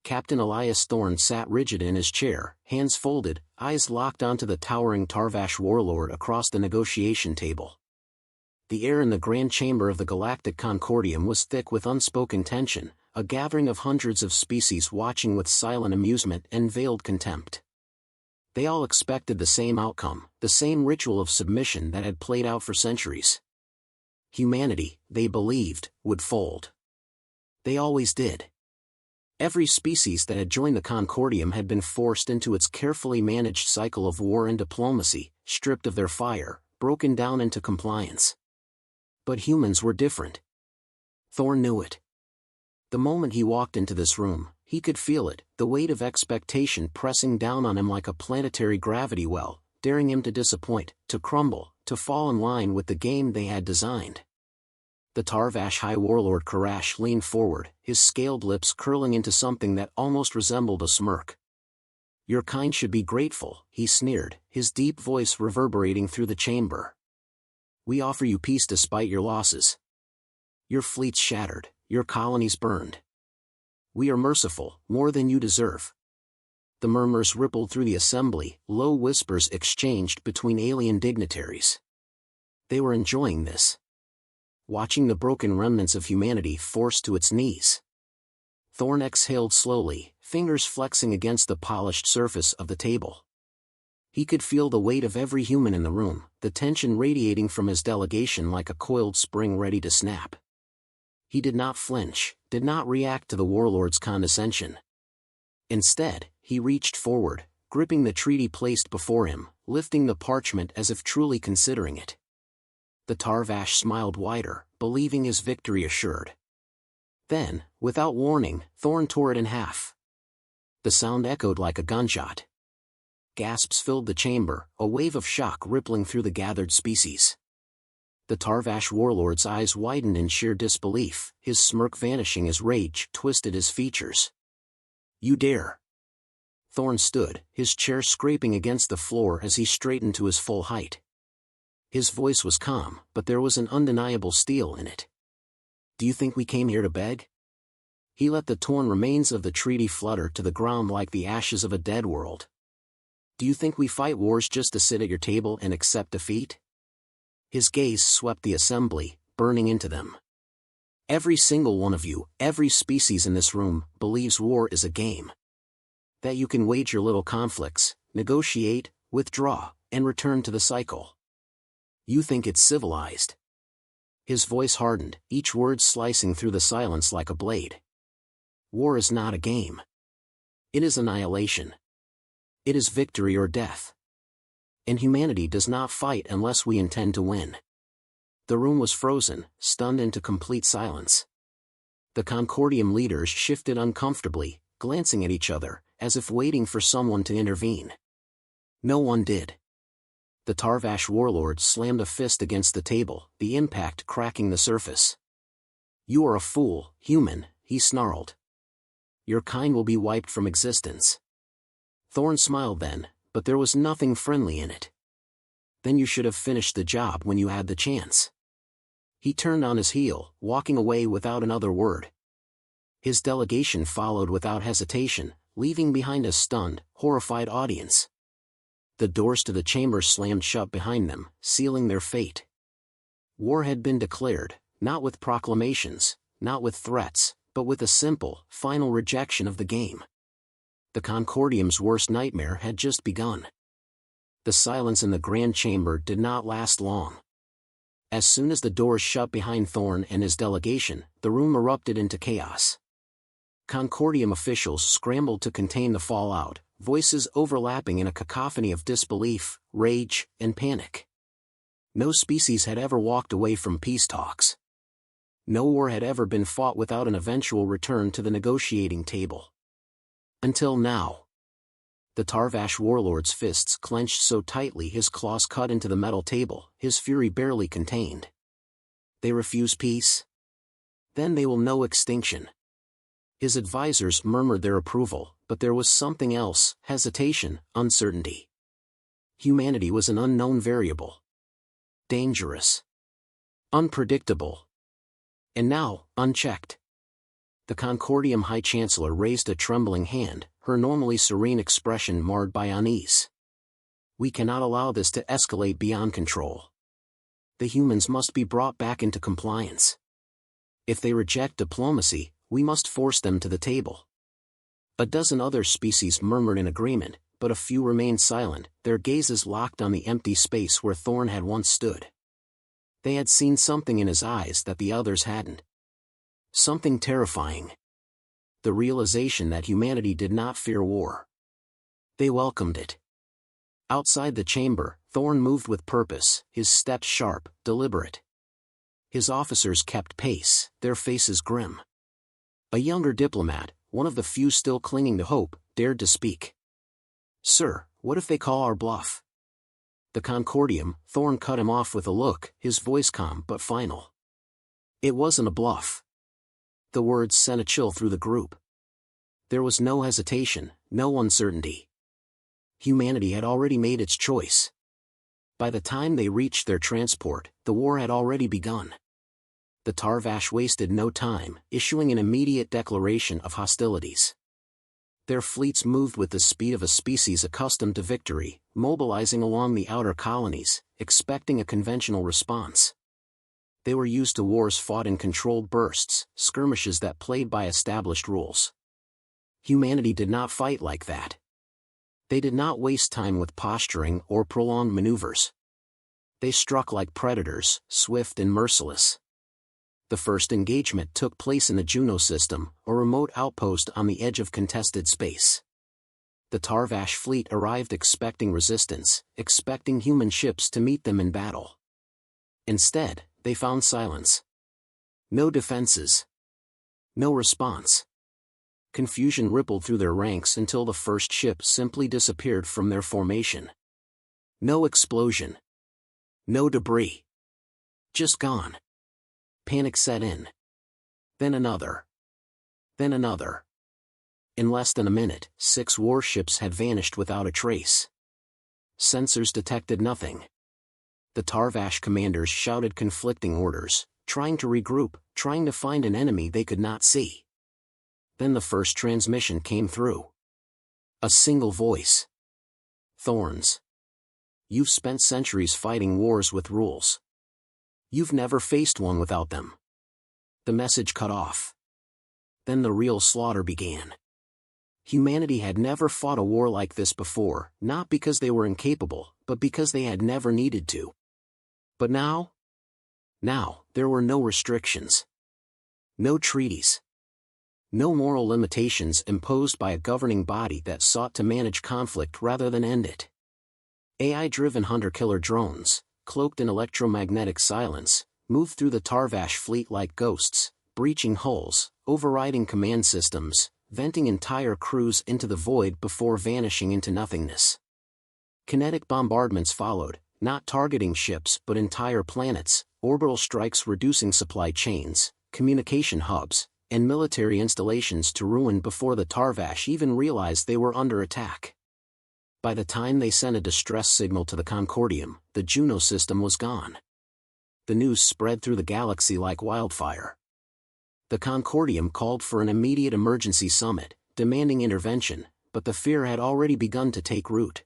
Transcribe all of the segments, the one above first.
Captain Elias Thorne sat rigid in his chair, hands folded, eyes locked onto the towering Tarvash warlord across the negotiation table. The air in the grand chamber of the Galactic Concordium was thick with unspoken tension, a gathering of hundreds of species watching with silent amusement and veiled contempt. They all expected the same outcome, the same ritual of submission that had played out for centuries. Humanity, they believed, would fold. They always did. Every species that had joined the Concordium had been forced into its carefully managed cycle of war and diplomacy, stripped of their fire, broken down into compliance. But humans were different. Thorne knew it. The moment he walked into this room, he could feel it, the weight of expectation pressing down on him like a planetary gravity well, daring him to disappoint, to crumble, to fall in line with the game they had designed. The Tarvash High Warlord Karash leaned forward, his scaled lips curling into something that almost resembled a smirk. "Your kind should be grateful," he sneered, his deep voice reverberating through the chamber. "We offer you peace despite your losses. Your fleet's shattered, your colonies burned. We are merciful, more than you deserve." The murmurs rippled through the assembly, low whispers exchanged between alien dignitaries. They were enjoying this. Watching the broken remnants of humanity forced to its knees. Thorne exhaled slowly, fingers flexing against the polished surface of the table. He could feel the weight of every human in the room, the tension radiating from his delegation like a coiled spring ready to snap. He did not flinch, did not react to the warlord's condescension. Instead, he reached forward, gripping the treaty placed before him, lifting the parchment as if truly considering it. The Tarvash smiled wider, believing his victory assured. Then, without warning, Thorne tore it in half. The sound echoed like a gunshot. Gasps filled the chamber, a wave of shock rippling through the gathered species. The Tarvash warlord's eyes widened in sheer disbelief, his smirk vanishing as rage twisted his features. "You dare!" Thorne stood, his chair scraping against the floor as he straightened to his full height. His voice was calm, but there was an undeniable steel in it. "Do you think we came here to beg?" He let the torn remains of the treaty flutter to the ground like the ashes of a dead world. "Do you think we fight wars just to sit at your table and accept defeat?" His gaze swept the assembly, burning into them. "Every single one of you, every species in this room, believes war is a game. That you can wage your little conflicts, negotiate, withdraw, and return to the cycle. You think it's civilized." His voice hardened, each word slicing through the silence like a blade. "War is not a game. It is annihilation. It is victory or death. And humanity does not fight unless we intend to win." The room was frozen, stunned into complete silence. The Concordium leaders shifted uncomfortably, glancing at each other, as if waiting for someone to intervene. No one did. The Tarvash warlord slammed a fist against the table, the impact cracking the surface. "You are a fool, human," he snarled. "Your kind will be wiped from existence." Thorne smiled then, but there was nothing friendly in it. "Then you should have finished the job when you had the chance." He turned on his heel, walking away without another word. His delegation followed without hesitation, leaving behind a stunned, horrified audience. The doors to the chamber slammed shut behind them, sealing their fate. War had been declared, not with proclamations, not with threats, but with a simple, final rejection of the game. The Concordium's worst nightmare had just begun. The silence in the grand chamber did not last long. As soon as the doors shut behind Thorne and his delegation, the room erupted into chaos. Concordium officials scrambled to contain the fallout, voices overlapping in a cacophony of disbelief, rage, and panic. No species had ever walked away from peace talks. No war had ever been fought without an eventual return to the negotiating table. Until now. The Tarvash warlord's fists clenched so tightly his claws cut into the metal table, his fury barely contained. They refuse peace? Then they will know extinction. His advisors murmured their approval, but there was something else: hesitation, uncertainty. Humanity was an unknown variable. Dangerous. Unpredictable. And now, unchecked. The Concordium High Chancellor raised a trembling hand, her normally serene expression marred by unease. We cannot allow this to escalate beyond control. The humans must be brought back into compliance. If they reject diplomacy, we must force them to the table. A dozen other species murmured in agreement, but a few remained silent, their gazes locked on the empty space where Thorn had once stood. They had seen something in his eyes that the others hadn't. Something terrifying. The realization that humanity did not fear war. They welcomed it. Outside the chamber, Thorn moved with purpose, his steps sharp, deliberate. His officers kept pace, their faces grim. A younger diplomat, one of the few still clinging to hope, dared to speak. "Sir, what if they call our bluff?" The Concordium, Thorn cut him off with a look, his voice calm but final. It wasn't a bluff. The words sent a chill through the group. There was no hesitation, no uncertainty. Humanity had already made its choice. By the time they reached their transport, the war had already begun. The Tarvash wasted no time, issuing an immediate declaration of hostilities. Their fleets moved with the speed of a species accustomed to victory, mobilizing along the outer colonies, expecting a conventional response. They were used to wars fought in controlled bursts, skirmishes that played by established rules. Humanity did not fight like that. They did not waste time with posturing or prolonged maneuvers. They struck like predators, swift and merciless. The first engagement took place in the Juno system, a remote outpost on the edge of contested space. The Tarvash fleet arrived expecting resistance, expecting human ships to meet them in battle. Instead, they found silence. No defenses. No response. Confusion rippled through their ranks until the first ship simply disappeared from their formation. No explosion. No debris. Just gone. Panic set in. Then another. Then another. In less than a minute, 6 warships had vanished without a trace. Sensors detected nothing. The Tarvash commanders shouted conflicting orders, trying to regroup, trying to find an enemy they could not see. Then the first transmission came through. A single voice. "Thorns. You've spent centuries fighting wars with rules. You've never faced one without them." The message cut off. Then the real slaughter began. Humanity had never fought a war like this before, not because they were incapable, but because they had never needed to. But now, there were no restrictions. No treaties. No moral limitations imposed by a governing body that sought to manage conflict rather than end it. AI-driven hunter-killer drones, cloaked in electromagnetic silence, moved through the Tarvash fleet like ghosts, breaching hulls, overriding command systems, venting entire crews into the void before vanishing into nothingness. Kinetic bombardments followed, not targeting ships but entire planets, orbital strikes reducing supply chains, communication hubs, and military installations to ruin before the Tarvash even realized they were under attack. By the time they sent a distress signal to the Concordium, the Juno system was gone. The news spread through the galaxy like wildfire. The Concordium called for an immediate emergency summit, demanding intervention, but the fear had already begun to take root.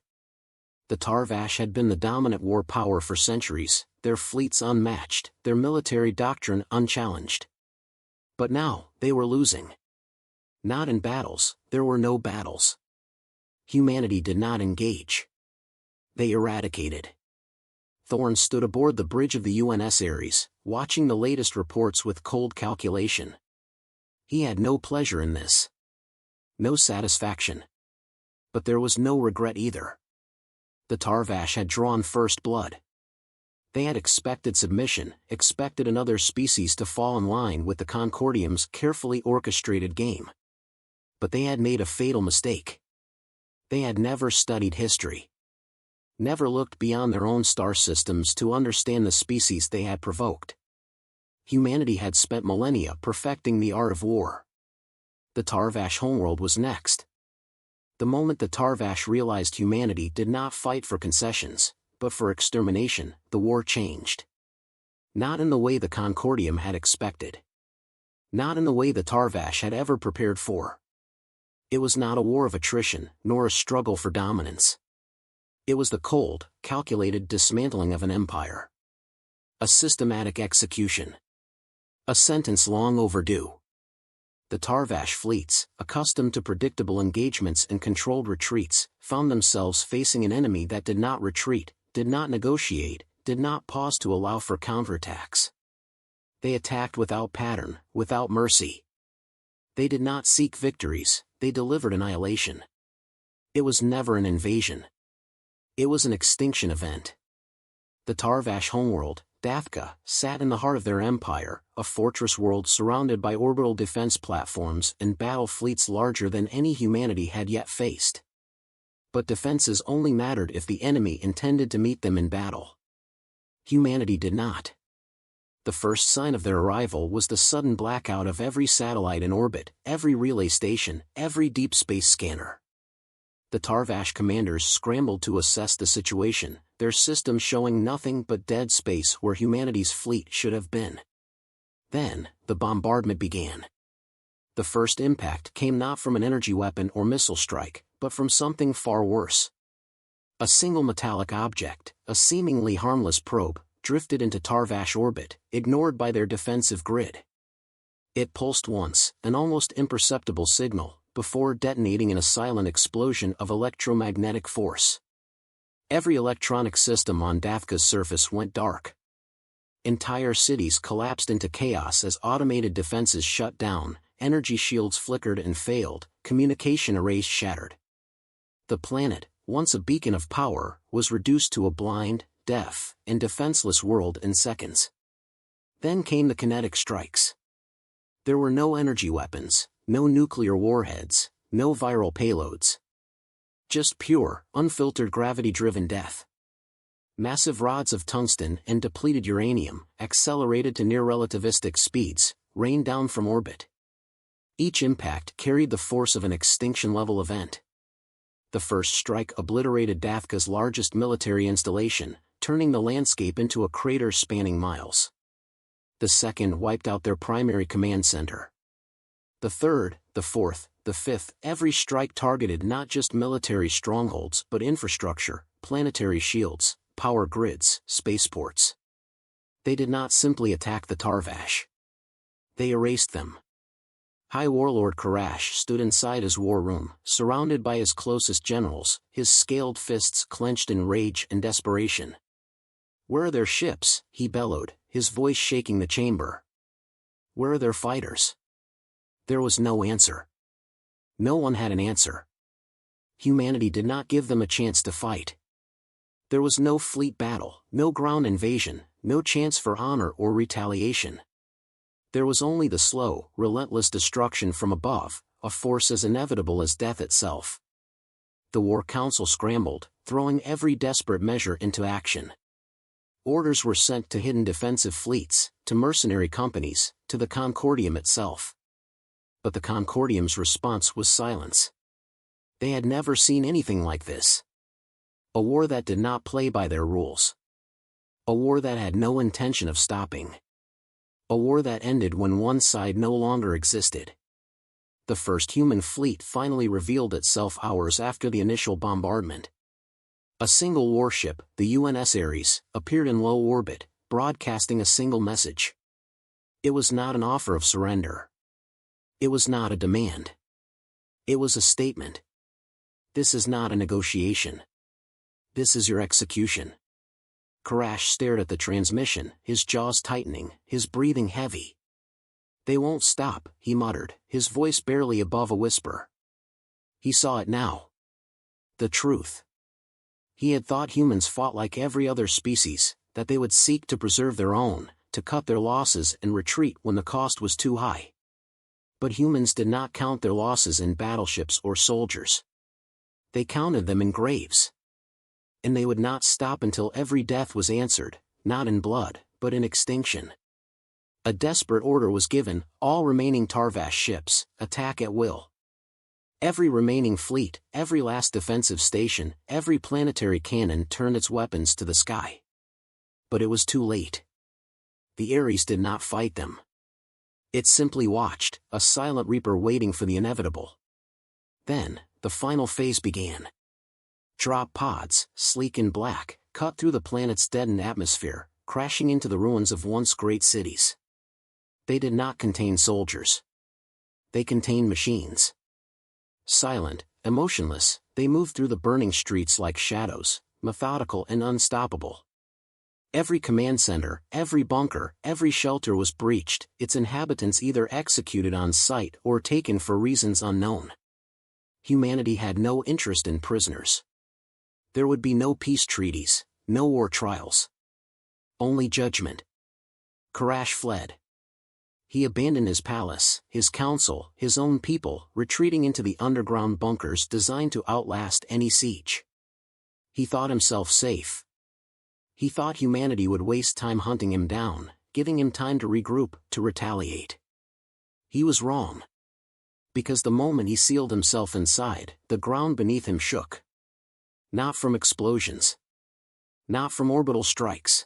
The Tarvash had been the dominant war power for centuries, their fleets unmatched, their military doctrine unchallenged. But now, they were losing. Not in battles, there were no battles. Humanity did not engage. They eradicated. Thorn stood aboard the bridge of the UNS Ares, watching the latest reports with cold calculation. He had no pleasure in this. No satisfaction. But there was no regret either. The Tarvash had drawn first blood. They had expected submission, expected another species to fall in line with the Concordium's carefully orchestrated game. But they had made a fatal mistake. They had never studied history. Never looked beyond their own star systems to understand the species they had provoked. Humanity had spent millennia perfecting the art of war. The Tarvash homeworld was next. The moment the Tarvash realized humanity did not fight for concessions, but for extermination, the war changed. Not in the way the Concordium had expected. Not in the way the Tarvash had ever prepared for. It was not a war of attrition, nor a struggle for dominance. It was the cold, calculated dismantling of an empire. A systematic execution. A sentence long overdue. The Tarvash fleets, accustomed to predictable engagements and controlled retreats, found themselves facing an enemy that did not retreat, did not negotiate, did not pause to allow for counterattacks. They attacked without pattern, without mercy. They did not seek victories, they delivered annihilation. It was never an invasion. It was an extinction event. The Tarvash homeworld, Dathka, sat in the heart of their empire, a fortress world surrounded by orbital defense platforms and battle fleets larger than any humanity had yet faced. But defenses only mattered if the enemy intended to meet them in battle. Humanity did not. The first sign of their arrival was the sudden blackout of every satellite in orbit, every relay station, every deep space scanner. The Tarvash commanders scrambled to assess the situation, their systems showing nothing but dead space where humanity's fleet should have been. Then, the bombardment began. The first impact came not from an energy weapon or missile strike, but from something far worse. A single metallic object, a seemingly harmless probe, drifted into Tarvash orbit, ignored by their defensive grid. It pulsed once, an almost imperceptible signal, before detonating in a silent explosion of electromagnetic force. Every electronic system on Dathka's surface went dark. Entire cities collapsed into chaos as automated defenses shut down, energy shields flickered and failed, communication arrays shattered. The planet, once a beacon of power, was reduced to a blind, deaf, and defenseless world in seconds. Then came the kinetic strikes. There were no energy weapons, no nuclear warheads, no viral payloads. Just pure, unfiltered gravity-driven death. Massive rods of tungsten and depleted uranium, accelerated to near-relativistic speeds, rained down from orbit. Each impact carried the force of an extinction-level event. The first strike obliterated Dathka's largest military installation, turning the landscape into a crater spanning miles. The second wiped out their primary command center. The third, the fourth, the fifth, every strike targeted not just military strongholds but infrastructure, planetary shields, power grids, spaceports. They did not simply attack the Tarvash. They erased them. High Warlord Karash stood inside his war room, surrounded by his closest generals, his scaled fists clenched in rage and desperation. "Where are their ships?" he bellowed, his voice shaking the chamber. "Where are their fighters?" There was no answer. No one had an answer. Humanity did not give them a chance to fight. There was no fleet battle, no ground invasion, no chance for honor or retaliation. There was only the slow, relentless destruction from above, a force as inevitable as death itself. The War Council scrambled, throwing every desperate measure into action. Orders were sent to hidden defensive fleets, to mercenary companies, to the Concordium itself. But the Concordium's response was silence. They had never seen anything like this. A war that did not play by their rules. A war that had no intention of stopping. A war that ended when one side no longer existed. The first human fleet finally revealed itself hours after the initial bombardment. A single warship, the UNS Ares, appeared in low orbit, broadcasting a single message. It was not an offer of surrender. It was not a demand. It was a statement. This is not a negotiation. This is your execution. Karash stared at the transmission, his jaws tightening, his breathing heavy. "They won't stop," he muttered, his voice barely above a whisper. He saw it now. The truth. He had thought humans fought like every other species, that they would seek to preserve their own, to cut their losses and retreat when the cost was too high. But humans did not count their losses in battleships or soldiers. They counted them in graves. And they would not stop until every death was answered, not in blood, but in extinction. A desperate order was given: all remaining Tarvash ships, attack at will. Every remaining fleet, every last defensive station, every planetary cannon turned its weapons to the sky. But it was too late. The Ares did not fight them. It simply watched, a silent reaper waiting for the inevitable. Then, the final phase began. Drop pods, sleek and black, cut through the planet's deadened atmosphere, crashing into the ruins of once great cities. They did not contain soldiers. They contained machines. Silent, emotionless, they moved through the burning streets like shadows, methodical and unstoppable. Every command center, every bunker, every shelter was breached, its inhabitants either executed on sight or taken for reasons unknown. Humanity had no interest in prisoners. There would be no peace treaties, no war trials. Only judgment. Karash fled. He abandoned his palace, his council, his own people, retreating into the underground bunkers designed to outlast any siege. He thought himself safe. He thought humanity would waste time hunting him down, giving him time to regroup, to retaliate. He was wrong. Because the moment he sealed himself inside, the ground beneath him shook. Not from explosions. Not from orbital strikes.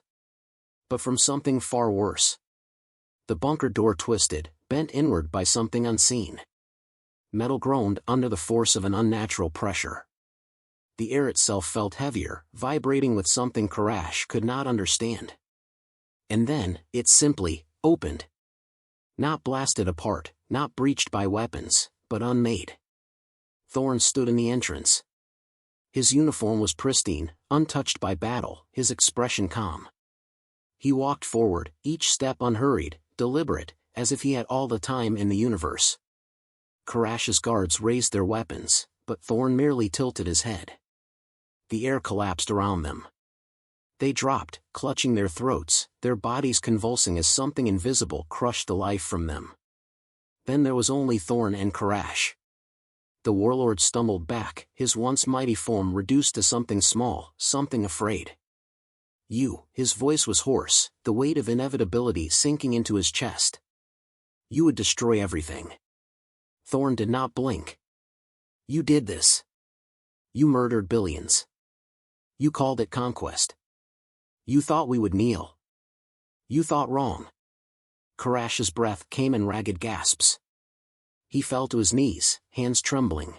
But from something far worse. The bunker door twisted, bent inward by something unseen. Metal groaned under the force of an unnatural pressure. The air itself felt heavier, vibrating with something Karash could not understand. And then, it simply opened. Not blasted apart, not breached by weapons, but unmade. Thorn stood in the entrance. His uniform was pristine, untouched by battle, his expression calm. He walked forward, each step unhurried, deliberate, as if he had all the time in the universe. Karash's guards raised their weapons, but Thorn merely tilted his head. The air collapsed around them. They dropped, clutching their throats, their bodies convulsing as something invisible crushed the life from them. Then there was only Thorn and Karash. The warlord stumbled back, his once mighty form reduced to something small, something afraid. You, his voice was hoarse, the weight of inevitability sinking into his chest. You would destroy everything. Thorn did not blink. You did this. You murdered billions. You called it conquest. You thought we would kneel. You thought wrong. Karash's breath came in ragged gasps. He fell to his knees, hands trembling.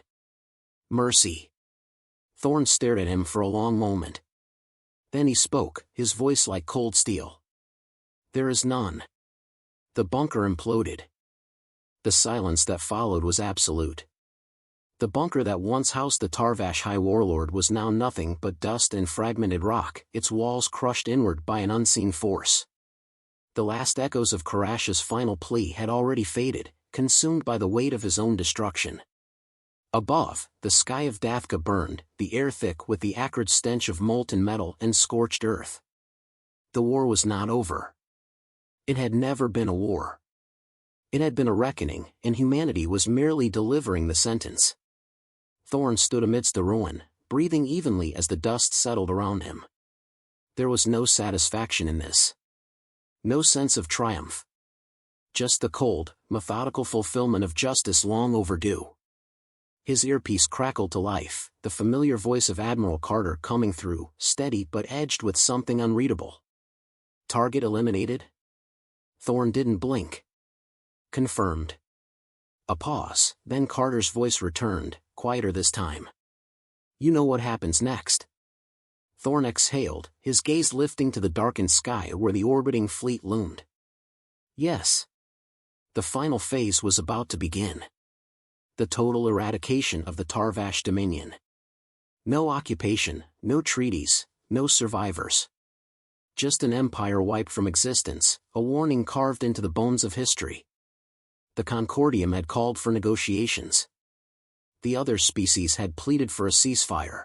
Mercy. Thorn stared at him for a long moment. Then he spoke, his voice like cold steel. There is none. The bunker imploded. The silence that followed was absolute. The bunker that once housed the Tarvash High Warlord was now nothing but dust and fragmented rock, its walls crushed inward by an unseen force. The last echoes of Karash's final plea had already faded, consumed by the weight of his own destruction. Above, the sky of Dathka burned, the air thick with the acrid stench of molten metal and scorched earth. The war was not over. It had never been a war. It had been a reckoning, and humanity was merely delivering the sentence. Thorn stood amidst the ruin, breathing evenly as the dust settled around him. There was no satisfaction in this. No sense of triumph. Just the cold, methodical fulfillment of justice long overdue. His earpiece crackled to life, the familiar voice of Admiral Carter coming through, steady but edged with something unreadable. Target eliminated? Thorn didn't blink. Confirmed. A pause, then Carter's voice returned, quieter this time. You know what happens next. Thorn exhaled, his gaze lifting to the darkened sky where the orbiting fleet loomed. Yes. The final phase was about to begin. The total eradication of the Tarvash dominion. No occupation, no treaties, no survivors. Just an empire wiped from existence, a warning carved into the bones of history. The Concordium had called for negotiations. The other species had pleaded for a ceasefire.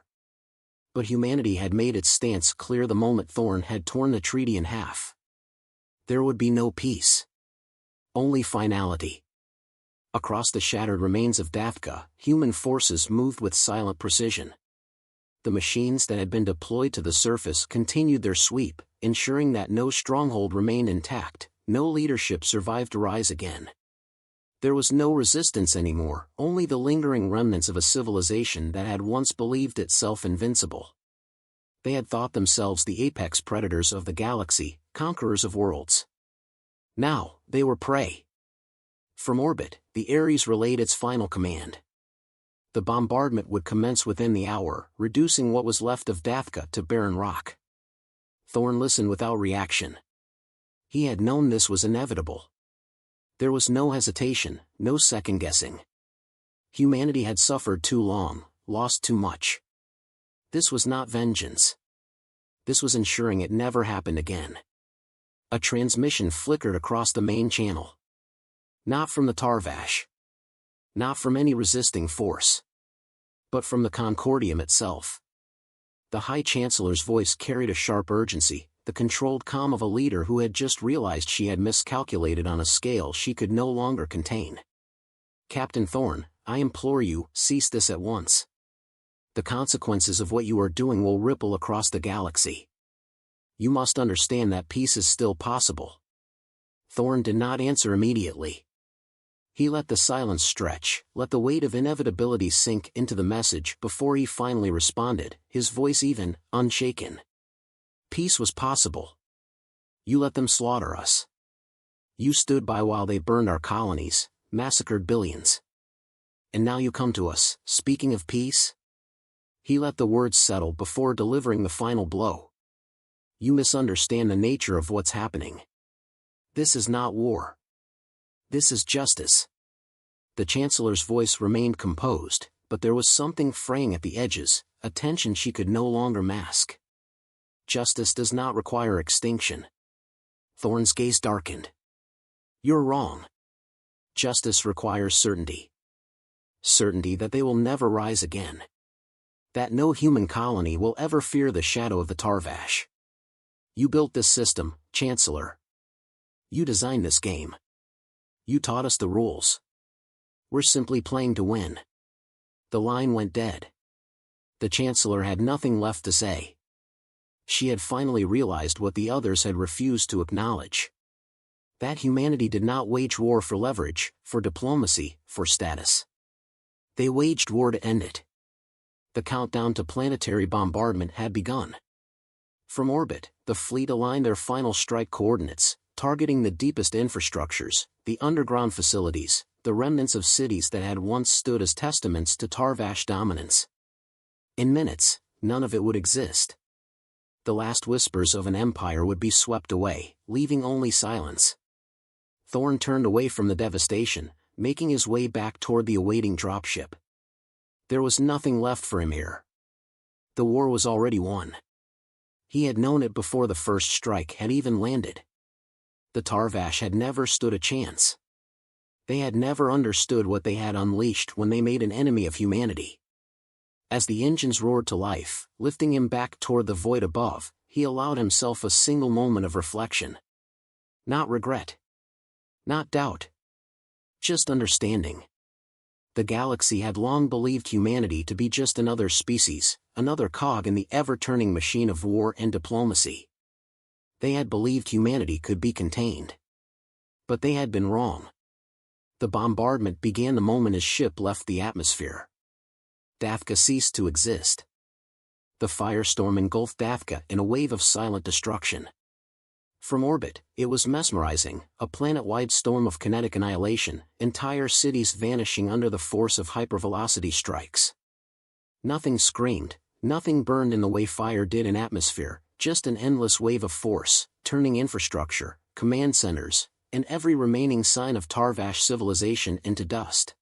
But humanity had made its stance clear the moment Thorn had torn the treaty in half. There would be no peace. Only finality. Across the shattered remains of Dathka, human forces moved with silent precision. The machines that had been deployed to the surface continued their sweep, ensuring that no stronghold remained intact, no leadership survived to rise again. There was no resistance anymore, only the lingering remnants of a civilization that had once believed itself invincible. They had thought themselves the apex predators of the galaxy, conquerors of worlds. Now, they were prey. From orbit, the Ares relayed its final command. The bombardment would commence within the hour, reducing what was left of Dathka to barren rock. Thorn listened without reaction. He had known this was inevitable. There was no hesitation, no second-guessing. Humanity had suffered too long, lost too much. This was not vengeance. This was ensuring it never happened again. A transmission flickered across the main channel. Not from the Tarvash. Not from any resisting force. But from the Concordium itself. The High Chancellor's voice carried a sharp urgency, the controlled calm of a leader who had just realized she had miscalculated on a scale she could no longer contain. Captain Thorn, I implore you, cease this at once. The consequences of what you are doing will ripple across the galaxy. You must understand that peace is still possible. Thorn did not answer immediately. He let the silence stretch, let the weight of inevitability sink into the message before he finally responded, his voice even, unshaken. Peace was possible. You let them slaughter us. You stood by while they burned our colonies, massacred billions. And now you come to us, speaking of peace? He let the words settle before delivering the final blow. You misunderstand the nature of what's happening. This is not war. This is justice. The Chancellor's voice remained composed, but there was something fraying at the edges, a tension she could no longer mask. Justice does not require extinction. Thorn's gaze darkened. You're wrong. Justice requires certainty. Certainty that they will never rise again. That no human colony will ever fear the shadow of the Tarvash. You built this system, Chancellor. You designed this game. You taught us the rules. We're simply playing to win. The line went dead. The Chancellor had nothing left to say. She had finally realized what the others had refused to acknowledge. That humanity did not wage war for leverage, for diplomacy, for status. They waged war to end it. The countdown to planetary bombardment had begun. From orbit, the fleet aligned their final strike coordinates, targeting the deepest infrastructures, the underground facilities, the remnants of cities that had once stood as testaments to Tarvash dominance. In minutes, none of it would exist. The last whispers of an empire would be swept away, leaving only silence. Thorn turned away from the devastation, making his way back toward the awaiting dropship. There was nothing left for him here. The war was already won. He had known it before the first strike had even landed. The Tarvash had never stood a chance. They had never understood what they had unleashed when they made an enemy of humanity. As the engines roared to life, lifting him back toward the void above, he allowed himself a single moment of reflection. Not regret. Not doubt. Just understanding. The galaxy had long believed humanity to be just another species, another cog in the ever-turning machine of war and diplomacy. They had believed humanity could be contained. But they had been wrong. The bombardment began the moment his ship left the atmosphere. Dathka ceased to exist. The firestorm engulfed Dathka in a wave of silent destruction. From orbit, it was mesmerizing, a planet-wide storm of kinetic annihilation, entire cities vanishing under the force of hypervelocity strikes. Nothing screamed, nothing burned in the way fire did in atmosphere, just an endless wave of force, turning infrastructure, command centers, and every remaining sign of Tarvash civilization into dust.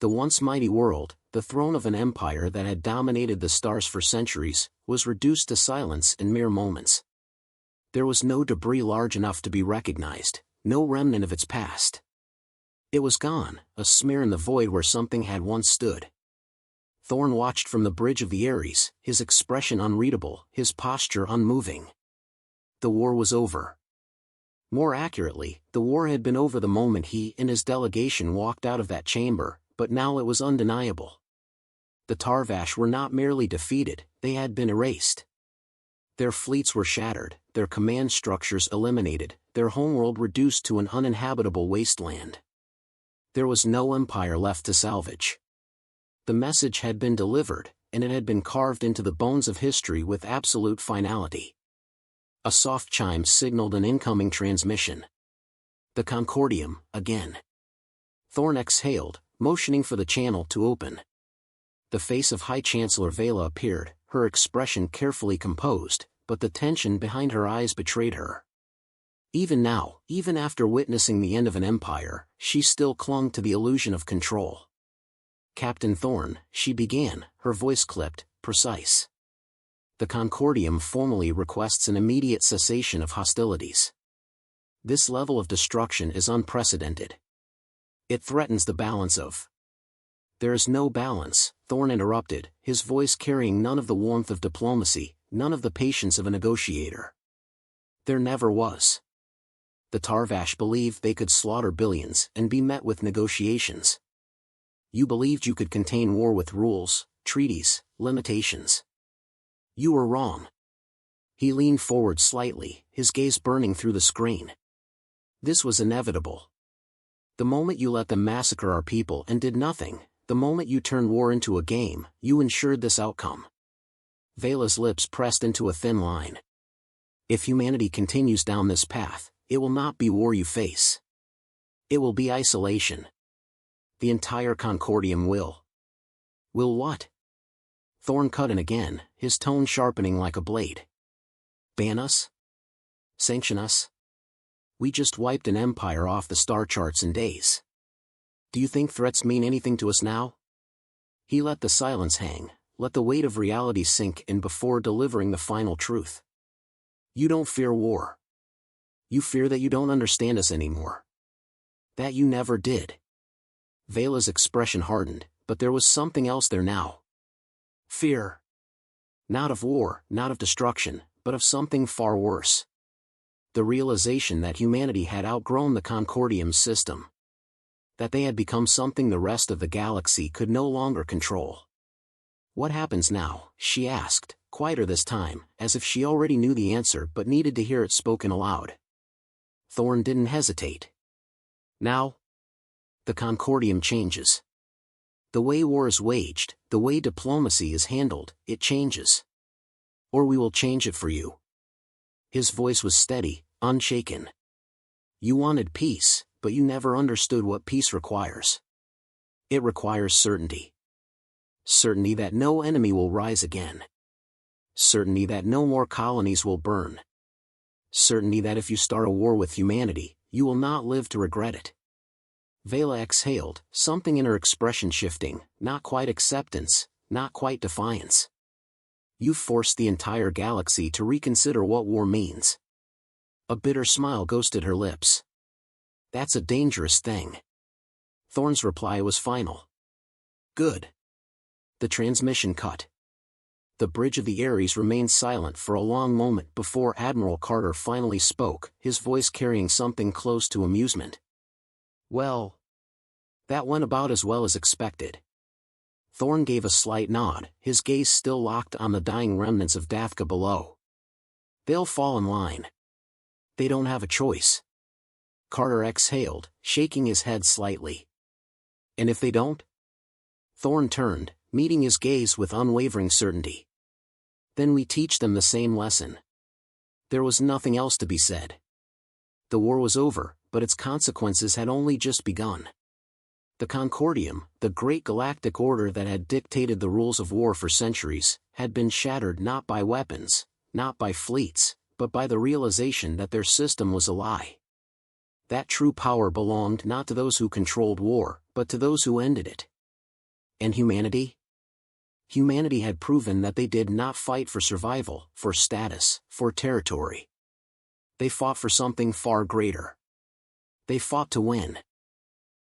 The once mighty world, the throne of an empire that had dominated the stars for centuries, was reduced to silence in mere moments. There was no debris large enough to be recognized, no remnant of its past. It was gone, a smear in the void where something had once stood. Thorn watched from the bridge of the Ares, his expression unreadable, his posture unmoving. The war was over. More accurately, the war had been over the moment he and his delegation walked out of that chamber, but now it was undeniable. The Tarvash were not merely defeated, they had been erased. Their fleets were shattered, their command structures eliminated, their homeworld reduced to an uninhabitable wasteland. There was no empire left to salvage. The message had been delivered, and it had been carved into the bones of history with absolute finality. A soft chime signaled an incoming transmission. The Concordium, again. Thorn exhaled, motioning for the channel to open. The face of High Chancellor Vela appeared, her expression carefully composed, but the tension behind her eyes betrayed her. Even now, even after witnessing the end of an empire, she still clung to the illusion of control. "Captain Thorn," she began, her voice clipped, precise. "The Concordium formally requests an immediate cessation of hostilities. This level of destruction is unprecedented. It threatens the balance of—" "There is no balance," Thorn interrupted, his voice carrying none of the warmth of diplomacy, none of the patience of a negotiator. "There never was. The Tarvash believed they could slaughter billions and be met with negotiations. You believed you could contain war with rules, treaties, limitations. You were wrong." He leaned forward slightly, his gaze burning through the screen. "This was inevitable. The moment you let them massacre our people and did nothing, the moment you turned war into a game, you ensured this outcome." Vela's lips pressed into a thin line. "If humanity continues down this path, it will not be war you face. It will be isolation. The entire Concordium will." "Will what?" Thorn cut in again, his tone sharpening like a blade. "Ban us? Sanction us? We just wiped an empire off the star charts in days. Do you think threats mean anything to us now?" He let the silence hang, let the weight of reality sink in before delivering the final truth. "You don't fear war. You fear that you don't understand us anymore. That you never did." Vela's expression hardened, but there was something else there now. Fear. Not of war, not of destruction, but of something far worse. The realization that humanity had outgrown the Concordium system. That they had become something the rest of the galaxy could no longer control. "What happens now?" she asked, quieter this time, as if she already knew the answer but needed to hear it spoken aloud. Thorn didn't hesitate. "Now? The Concordium changes. The way war is waged, the way diplomacy is handled, it changes. Or we will change it for you." His voice was steady, unshaken. "You wanted peace, but you never understood what peace requires. It requires certainty. Certainty that no enemy will rise again. Certainty that no more colonies will burn. Certainty that if you start a war with humanity, you will not live to regret it." Vela exhaled, something in her expression shifting, not quite acceptance, not quite defiance. "You've forced the entire galaxy to reconsider what war means." A bitter smile ghosted her lips. "That's a dangerous thing." Thorn's reply was final. "Good." The transmission cut. The bridge of the Ares remained silent for a long moment before Admiral Carter finally spoke, his voice carrying something close to amusement. "Well, that went about as well as expected." Thorn gave a slight nod, his gaze still locked on the dying remnants of Dafka below. "They'll fall in line. They don't have a choice." Carter exhaled, shaking his head slightly. "And if they don't?" Thorn turned, meeting his gaze with unwavering certainty. "Then we teach them the same lesson." There was nothing else to be said. The war was over, but its consequences had only just begun. The Concordium, the great galactic order that had dictated the rules of war for centuries, had been shattered not by weapons, not by fleets, but by the realization that their system was a lie. That true power belonged not to those who controlled war, but to those who ended it. And humanity? Humanity had proven that they did not fight for survival, for status, for territory. They fought for something far greater. They fought to win.